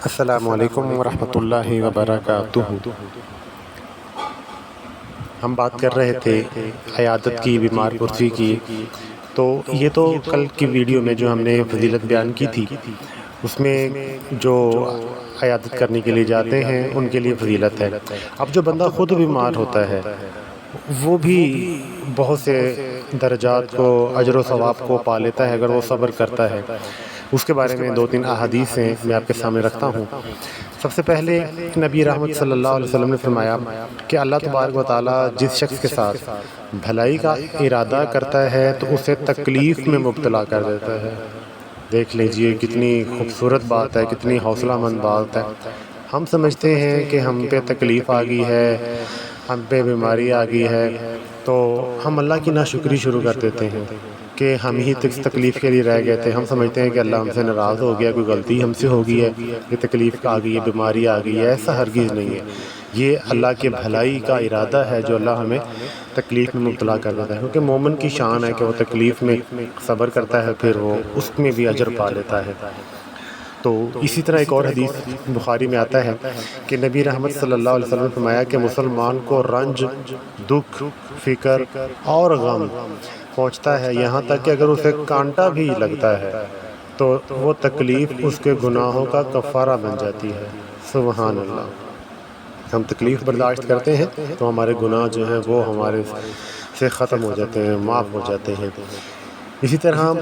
السلام علیکم ورحمۃ اللہ وبرکاتہ۔ ہم بات کر رہے تھے عیادت کی، بیمار پرسی کی۔ تو یہ تو کل کی ویڈیو میں جو ہم نے فضیلت بیان کی تھی، اس میں جو عیادت کرنے کے لیے جاتے ہیں ان کے لیے فضیلت ہے۔ اب جو بندہ خود بیمار ہوتا ہے وہ بھی بہت سے درجات کو، اجر و ثواب کو پا لیتا ہے اگر وہ صبر کرتا ہے۔ اس کے بارے میں 2-3 احادیث ہیں، میں آپ کے سامنے رکھتا ہوں۔ سب سے پہلے نبی رحمت صلی اللہ علیہ وسلم نے فرمایا کہ اللہ تبارک و تعالیٰ جس شخص کے ساتھ بھلائی کا ارادہ کرتا ہے تو اسے تکلیف میں مبتلا کر دیتا ہے۔ دیکھ لیجئے کتنی خوبصورت بات ہے، کتنی حوصلہ مند بات ہے۔ ہم سمجھتے ہیں کہ ہم پہ تکلیف آ گئی ہے، ہم پہ بیماری آ گئی ہے، تو ہم اللہ کی ناشکری شروع کر دیتے ہیں کہ ہم ہی تکلیف کے لیے رہ گئے تھے۔ ہم سمجھتے ہیں کہ اللہ ہم سے ناراض ہو گیا، کوئی غلطی ہم سے ہو گئی ہے، یہ تکلیف آ گئی ہے، بیماری آ گئی ہے۔ ایسا ہرگز نہیں ہے، یہ اللہ کے بھلائی کا ارادہ ہے جو اللہ ہمیں تکلیف میں مبتلا کر دیتا ہے، کیونکہ مومن کی شان ہے کہ وہ تکلیف میں صبر کرتا ہے، پھر وہ اس میں بھی اجر پا لیتا ہے۔ تو اسی طرح ایک اور حدیث بخاری میں آتا ہے کہ نبی رحمت صلی اللہ علیہ وسلم نے فرمایا کہ مسلمان کو رنج، دکھ، فکر اور غم پہنچتا ہے، یہاں تک کہ اگر اسے کانٹا بھی لگتا ہے تو وہ تکلیف اس کے گناہوں کا کفارہ بن جاتی ہے۔ سبحان اللہ۔ ہم تکلیف برداشت کرتے ہیں تو ہمارے گناہ جو ہیں وہ ہمارے سے ختم ہو جاتے ہیں، معاف ہو جاتے ہیں۔ اسی طرح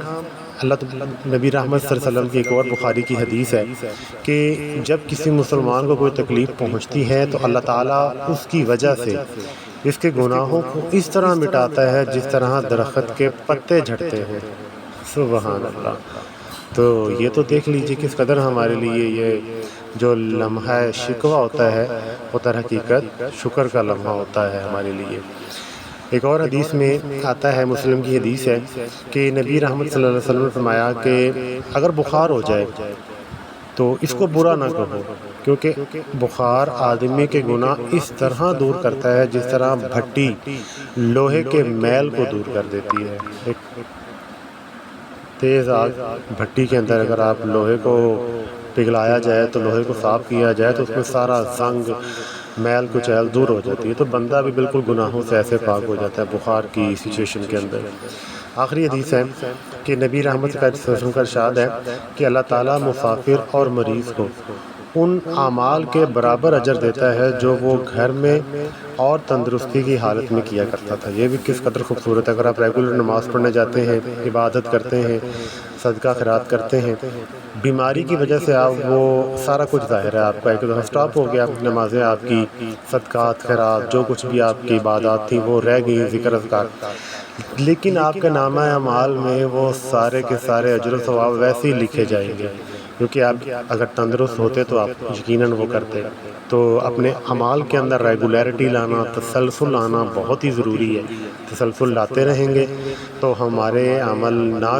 نبی رحمت صلی اللہ علیہ وسلم کی ایک اور بخاری کی حدیث ہے کہ جب کسی مسلمان کو کوئی تکلیف پہنچتی ہے تو اللہ تعالیٰ اس کی وجہ سے اس کے گناہوں کو اس طرح مٹاتا ہے جس طرح درخت کے پتے جھڑتے ہیں۔ سبحان اللہ۔ تو یہ تو دیکھ لیجئے کس قدر ہمارے لیے یہ جو لمحہ شکوہ ہوتا ہے وہ در حقیقت شکر کا لمحہ ہوتا ہے ہمارے لیے۔ ایک اور حدیث میں آتا ہے، مسلم کی حدیث ہے کہ نبی رحمت صلی اللہ علیہ وسلم نے فرمایا کہ اگر بخار ہو جائے تو اس کو برا نہ کہو، کیونکہ بخار آدمی کے گناہ اس طرح دور کرتا ہے جس طرح بھٹی لوہے کے میل کو دور کر دیتی ہے۔ ایک تیز آگ بھٹی کے اندر اگر آپ لوہے کو پگھلایا جائے تو لوہے کو صاف کیا جائے تو اس میں سارا زنگ، میل کچیل دور ہو جاتی ہے، تو بندہ بھی بالکل گناہوں سے ایسے پاک ہو جاتا ہے بخار کی سچویشن کے اندر۔ آخری حدیث ہے کہ نبی رحمت صلی اللہ علیہ وسلم کا ارشاد ہے کہ اللہ تعالیٰ مسافر اور مریض کو ان اعمال کے برابر اجر دیتا ہے جو وہ گھر میں اور تندرستی کی حالت میں کیا کرتا تھا۔ یہ بھی کس قدر خوبصورت ہے۔ اگر آپ ریگولر نماز پڑھنے جاتے ہیں، عبادت کرتے ہیں، صدقہ خیرات کرتے ہیں، بیماری کی وجہ سے آپ وہ سارا کچھ ظاہر ہے، آپ کا ایک دفعہ سٹاپ ہو گیا، نمازیں آپ کی، صدقات خیرات جو کچھ بھی آپ کی عبادات تھیں وہ رہ گئی، ذکر اذکار، لیکن آپ کے نامہ اعمال میں وہ سارے کے سارے اجر و ثواب ویسے ہی لکھے جائیں گے، کیونکہ آپ اگر تندرست ہوتے تو آپ یقیناً وہ کرتے۔ تو اپنے اعمال کے اندر ریگولیرٹی لانا، تسلسل لانا بہت ہی ضروری ہے۔ تسلسل لاتے رہیں گے تو ہمارے عمل نہ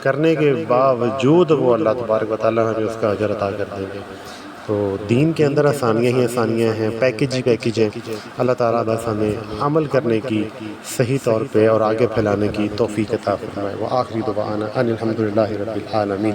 کرنے کے باوجود وہ اللہ تبارک و تعالیٰ ہمیں اس کا اجر عطا کر دیں گے۔ تو دین کے اندر آسانیاں ہی آسانیاں ہیں، پیکج ہی پیکج ہیں۔ اللہ تعالیٰ بس ہمیں عمل کرنے کی صحیح طور پہ اور آگے پھیلانے کی توفیق عطا فرمائے۔ وآخر دعوانا ان الحمد للہ رب العالمین۔